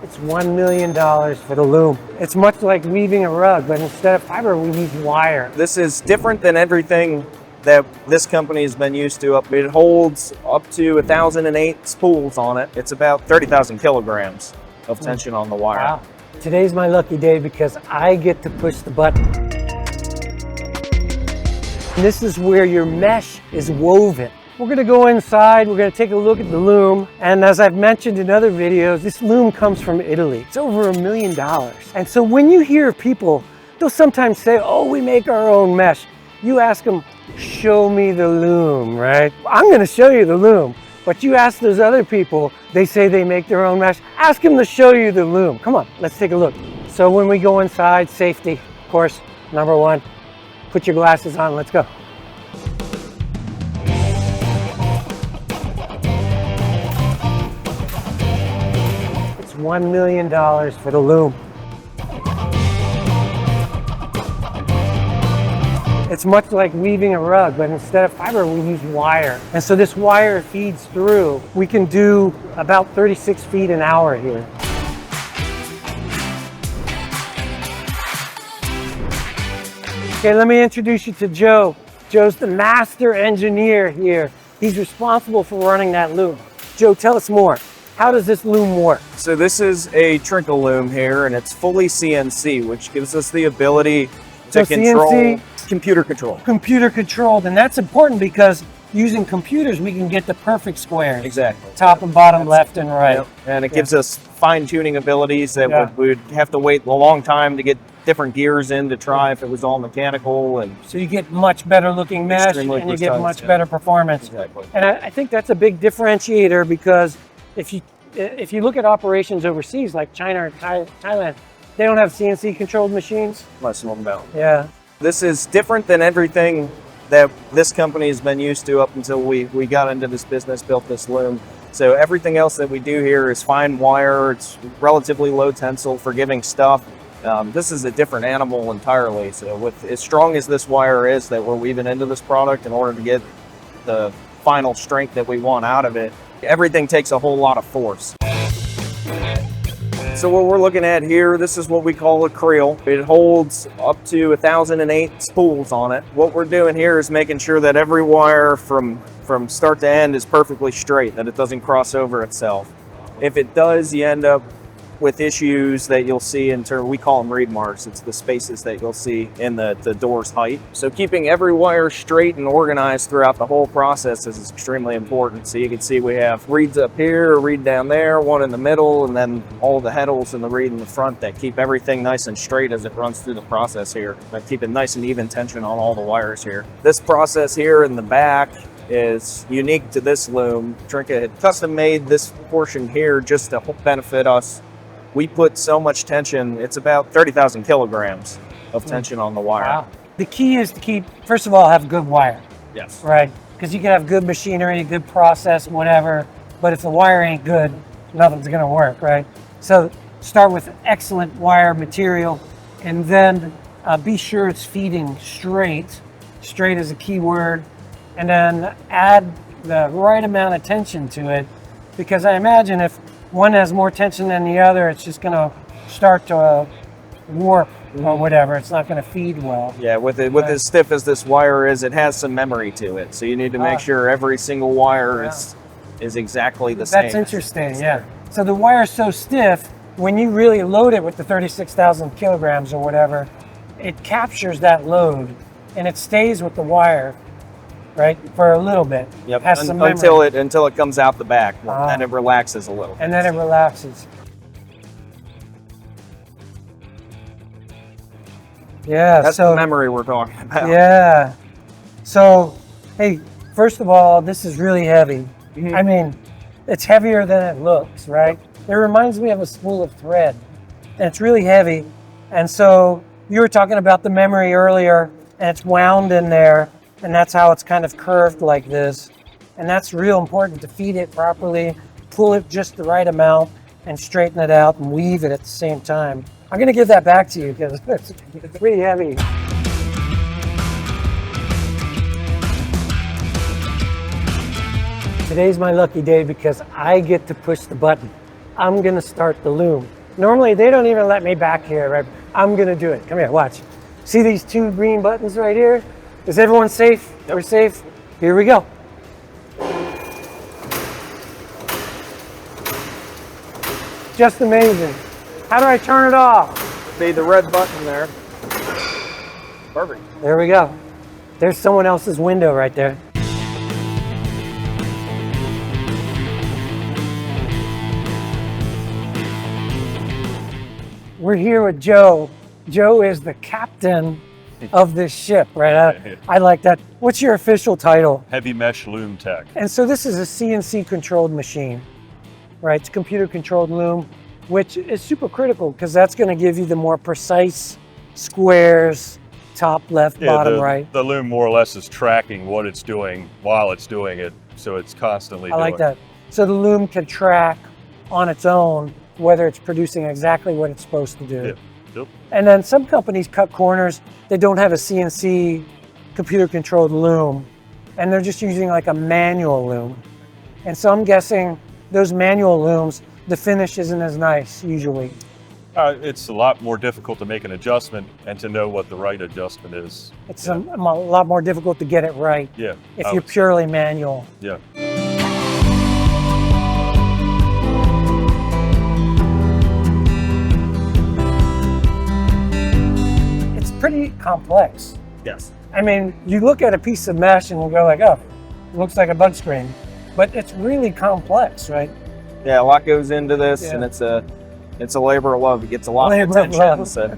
It's $1 million for the loom. It's much like weaving a rug, but instead of fiber, we use wire. This is different than everything that this company has been used to. It holds up to 1,008 spools on it. It's about 30,000 kilograms of tension on the wire. Wow. Today's my lucky day because I get to push the button. This is where your mesh is woven. We're gonna go inside, we're gonna take a look at the loom. And as I've mentioned in other videos, this loom comes from Italy. It's over $1 million. And so when you hear people, they'll sometimes say, oh, we make our own mesh. You ask them, show me the loom, right? I'm gonna show you the loom. But you ask those other people, they say they make their own mesh. Ask them to show you the loom. Come on, let's take a look. So when we go inside, safety, of course, number one. Put your glasses on, let's go. It's $1 million for the loom. It's much like weaving a rug, but instead of fiber, we use wire. And so this wire feeds through. We can do about 36 feet an hour here. Okay, let me introduce you to Joe. Joe's the master engineer here. He's responsible for running that loom. Joe, tell us more. How does this loom work? So this is a trickle loom here, and it's fully CNC, which gives us the ability to control. CNC, computer control. Computer controlled, and that's important because using computers, we can get the perfect squares. Exactly. Top and bottom, left and right. Yep. And it gives us fine-tuning abilities that would have to wait a long time to get different gears in to try if it was all mechanical. And so you get much better looking mesh and you get much better performance. Exactly. And I think that's a big differentiator because if you look at operations overseas like China or Thailand, they don't have CNC controlled machines. Less of them don't. Yeah. This is different than everything that this company has been used to up until we got into this business, built this loom. So everything else that we do here is fine wire. It's relatively low tensile, forgiving stuff. This is a different animal entirely. So with as strong as this wire is that we're weaving into this product in order to get the final strength that we want out of it, everything takes a whole lot of force. So what we're looking at here, this is what we call a creel. It holds up to 1,008 spools on it. What we're doing here is making sure that every wire from start to end is perfectly straight, that it doesn't cross over itself. If it does, you end up with issues that you'll see in terms, we call them reed marks. It's the spaces that you'll see in the door's height. So keeping every wire straight and organized throughout the whole process is extremely important. So you can see we have reeds up here, a reed down there, one in the middle, and then all the heddles and the reed in the front that keep everything nice and straight as it runs through the process here. But keep it nice and even tension on all the wires here. This process here in the back is unique to this loom. Trinket had custom made this portion here just to benefit us. We put so much tension, it's about 30,000 kilograms of tension on the wire. Wow. The key is to first of all, have good wire. Yes. Right? Because you can have good machinery, good process, whatever, but if the wire ain't good, nothing's gonna work, right? So start with excellent wire material and then be sure it's feeding straight. Straight is a key word. And then add the right amount of tension to it, because I imagine if one has more tension than the other, it's just gonna start to warp or whatever. It's not gonna feed well. Yeah, with as stiff as this wire is, it has some memory to it. So you need to make sure every single wire is exactly the same. That's interesting, yeah. So the wire's so stiff, when you really load it with the 36,000 kilograms or whatever, it captures that load and it stays with the wire, right, for a little bit. Yep, Has some until it comes out the back, then it relaxes a little. And then it relaxes. Yeah, that's the memory we're talking about. Yeah. So, hey, first of all, this is really heavy. Mm-hmm. I mean, it's heavier than it looks, right? It reminds me of a spool of thread, and it's really heavy. And so you were talking about the memory earlier, and it's wound in there. And that's how it's kind of curved like this. And that's real important to feed it properly, pull it just the right amount, and straighten it out and weave it at the same time. I'm gonna give that back to you because it's pretty heavy. Today's my lucky day because I get to push the button. I'm gonna start the loom. Normally they don't even let me back here, right? I'm gonna do it. Come here, watch. See these two green buttons right here? Is everyone safe? Yep. We're safe? Here we go. Just amazing. How do I turn it off? Be the red button there. Perfect. There we go. There's someone else's window right there. We're here with Joe. Joe is the captain of this ship, right? I like that. What's your official title? Heavy mesh loom tech. And so this is a CNC controlled machine, right? It's computer controlled loom, which is super critical because that's going to give you the more precise squares, top, left, bottom, right. The loom more or less is tracking what it's doing while it's doing it, so it's constantly I like that. So the loom can track on its own whether it's producing exactly what it's supposed to do. Yep. Yep. And then some companies cut corners. They don't have a CNC computer controlled loom, and they're just using like a manual loom. And so I'm guessing those manual looms, the finish isn't as nice usually. It's a lot more difficult to make an adjustment and to know what the right adjustment is. It's a lot more difficult to get it right Yeah. if you're purely manual. Yeah. It's pretty complex. Yes. I mean, you look at a piece of mesh and you go like, oh, it looks like a bunch screen, but it's really complex, right? Yeah, a lot goes into this, Yeah. and it's a labor of love. It gets a lot of Labor of attention. love. So